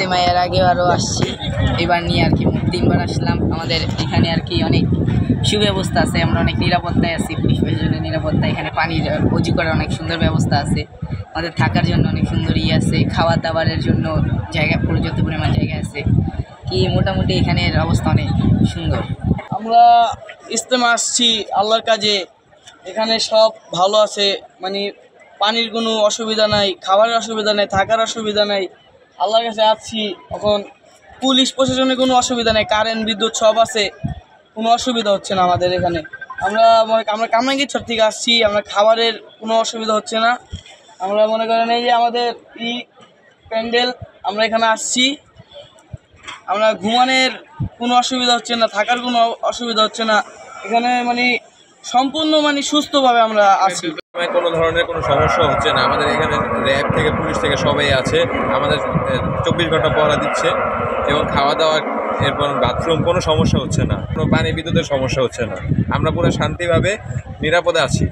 ইজতেমায় এর আগেও আরও আসছি, এবার নিয়ে আর কি 3বার আসলাম। আমাদের এখানে আর কি অনেক সুব্যবস্থা আছে, আমরা অনেক নিরাপত্তায় আছি, পুলিশ প্রশাসনের নিরাপত্তা। এখানে পানির অজু করার অনেক সুন্দর ব্যবস্থা আছে, আমাদের থাকার জন্য অনেক সুন্দর আছে, খাওয়া দাওয়ারের জন্য জায়গা পর্যাপ্ত পরিমাণ জায়গা আছে। কি মোটামুটি এখানের অবস্থা অনেক সুন্দর। আমরা ইজতেমা আসছি আল্লাহর কাজে, এখানে সব ভালো আছে, মানে পানির কোনো অসুবিধা নাই, খাবারের অসুবিধা নাই, থাকার অসুবিধা নাই। আল্লাহর কাছে আসছি, এখন পুলিশ প্রশাসনের কোনো অসুবিধা নেই, কারেন্ট বিদ্যুৎ সব আছে, কোনো অসুবিধা হচ্ছে না আমাদের এখানে। আমরা কামরাঙ্গীরচর থেকে আসছি, আমরা খাবারের কোনো অসুবিধা হচ্ছে না। আমরা মনে করেন এই যে আমাদের প্যান্ডেল, আমরা এখানে আসছি, আমরা ঘুমানোর কোনো অসুবিধা হচ্ছে না, থাকার কোনো অসুবিধা হচ্ছে না, এখানে মানে সম্পূর্ণ মানে সুস্থভাবে আমরা আছি। কোনো ধরনের কোনো সমস্যা হচ্ছে না। আমাদের এখানে র্যাব থেকে পুলিশ থেকে সবাই আছে, আমাদের 24 ঘন্টা পহরা দিচ্ছে, এবং খাওয়া দাওয়া এরপর বাথরুম কোনো সমস্যা হচ্ছে না, কোনো পানি বিদ্যুতের সমস্যা হচ্ছে না। আমরা পুরো শান্তিভাবে নিরাপদে আছি।